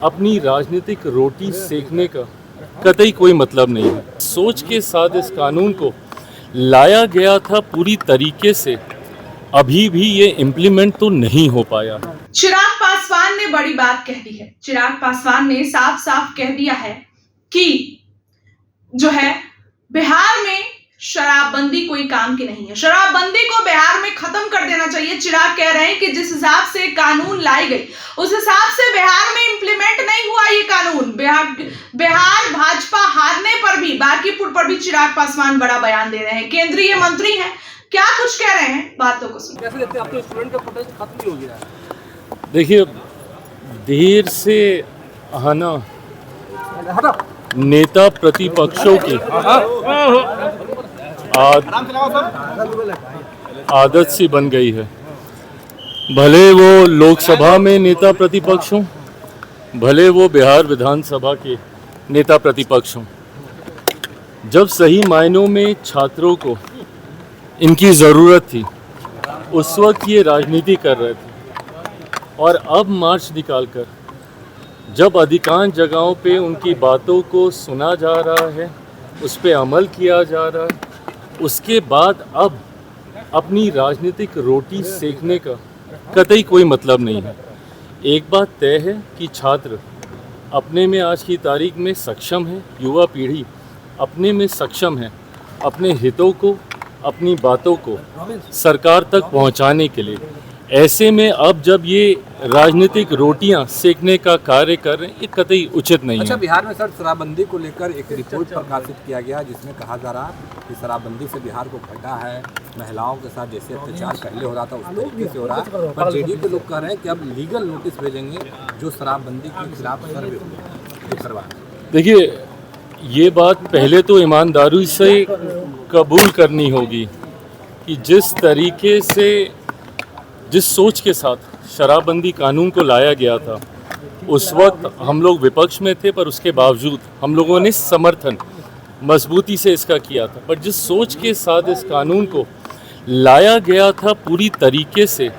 अपनी राजनीतिक रोटी सेकने का कतई कोई मतलब नहीं है। सोच के साथ इस कानून को लाया गया था पूरी तरीके से, अभी भी ये इम्प्लीमेंट तो नहीं हो पाया। चिराग पासवान ने बड़ी बात कह दी है। चिराग पासवान ने साफ साफ कह दिया है कि जो है बिहार में शराबबंदी कोई काम की नहीं है। शराबबंदी को बिहार में खत्म कर देना चाहिए। चिराग कह रहे हैं कि जिस हिसाब से कानून लाई गई उस हिसाब से बिहार में इंप्लीमेंट नहीं हुआ ये कानून। बिहार भाजपा हारने पर भी, बांकीपुर पर भी चिराग पासवान बड़ा बयान दे रहे हैं। केंद्रीय मंत्री हैं, क्या कुछ कह रहे हैं, बातों को सुनिए। कैसे देखते हैं, अब तो स्टूडेंट का प्रोटेस्ट खत्म ही हो गया है। देखिए, देर से आना नेता प्रतिपक्षों की आदत सी बन गई है। भले वो लोकसभा में नेता प्रतिपक्ष हों, भले वो बिहार विधानसभा के नेता प्रतिपक्ष हों, जब सही मायनों में छात्रों को इनकी ज़रूरत थी उस वक्त ये राजनीति कर रहे थे, और अब मार्च निकालकर जब अधिकांश जगहों पे उनकी बातों को सुना जा रहा है, उस पर अमल किया जा रहा है, उसके बाद अब अपनी राजनीतिक रोटी सेकने का कतई कोई मतलब नहीं है। एक बात तय है कि छात्र अपने में आज की तारीख में सक्षम है, युवा पीढ़ी अपने में सक्षम है अपने हितों को, अपनी बातों को सरकार तक पहुंचाने के लिए। ऐसे में अब जब ये राजनीतिक रोटियां सेकने का कार्य कर रहे हैं, ये कतई उचित नहीं अच्छा, है। बिहार में सर शराबबंदी को लेकर एक रिपोर्ट प्रकाशित किया गया जिसमें कहा जा रहा कि शराबबंदी से बिहार को घटा है, महिलाओं के साथ जैसे अत्याचार पहले हो रहा था उस तरीके से हो रहा है। पर जेडीयू के लोग कह रहे हैं कि अब लीगल नोटिस भेजेंगे जो शराबबंदी के खिलाफ सर्वे करवा। देखिए, ये बात पहले तो ईमानदारी से कबूल करनी होगी कि जिस तरीके से, जिस सोच के साथ शराबबंदी कानून को लाया गया था, उस वक्त हम लोग विपक्ष में थे, पर उसके बावजूद हम लोगों ने समर्थन मजबूती से इसका किया था। पर जिस सोच के साथ इस कानून को लाया गया था पूरी तरीके से,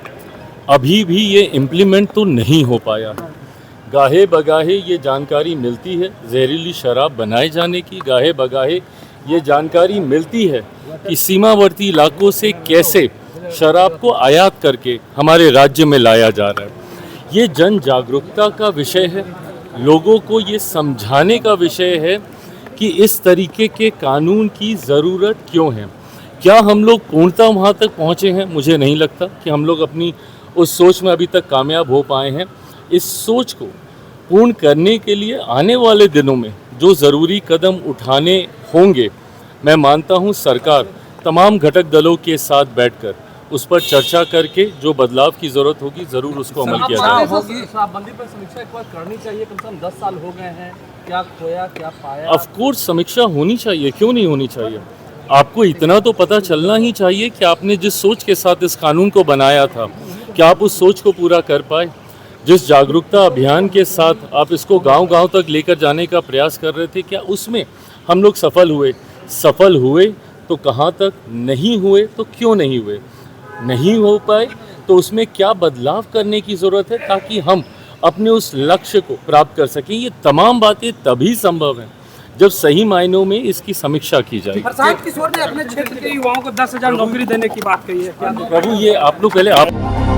अभी भी ये इम्प्लीमेंट तो नहीं हो पाया। गाहे बगाहे ये जानकारी मिलती है जहरीली शराब बनाए जाने की, गाहे बगाहे ये जानकारी मिलती है कि सीमावर्ती इलाकों से कैसे शराब को आयात करके हमारे राज्य में लाया जा रहा है। ये जन जागरूकता का विषय है, लोगों को ये समझाने का विषय है कि इस तरीके के कानून की ज़रूरत क्यों है। क्या हम लोग पूर्णतः वहाँ तक पहुँचे हैं? मुझे नहीं लगता कि हम लोग अपनी उस सोच में अभी तक कामयाब हो पाए हैं। इस सोच को पूर्ण करने के लिए आने वाले दिनों में जो ज़रूरी कदम उठाने होंगे, मैं मानता हूँ सरकार तमाम घटक दलों के साथ बैठकर उस पर चर्चा करके जो बदलाव की ज़रूरत होगी ज़रूर उसको अमल किया जाएगा। शराबबंदी पर समीक्षा एक बार करनी चाहिए, कम से कम 10 साल हो गए हैं, क्या खोया क्या पाया। ऑफ कोर्स समीक्षा होनी चाहिए, क्यों नहीं होनी चाहिए। आपको इतना तो पता चलना ही चाहिए कि आपने जिस सोच के साथ इस कानून को बनाया था, क्या आप उस सोच को पूरा कर पाए। जिस जागरूकता अभियान के साथ आप इसको गांव-गांव तक लेकर जाने का प्रयास कर रहे थे, क्या उसमें हम लोग सफल हुए? सफल हुए तो कहाँ तक, नहीं हुए तो क्यों नहीं हुए? नहीं हो पाए तो उसमें क्या बदलाव करने की ज़रूरत है ताकि हम अपने उस लक्ष्य को प्राप्त कर सकें। ये तमाम बातें तभी संभव हैं जब सही मायनों में इसकी समीक्षा की जाए। प्रशांत किशोर ने अपने क्षेत्र के युवाओं को 10,000 नौकरी देने की बात कही है, क्या प्रभु, ये आप लोग पहले आप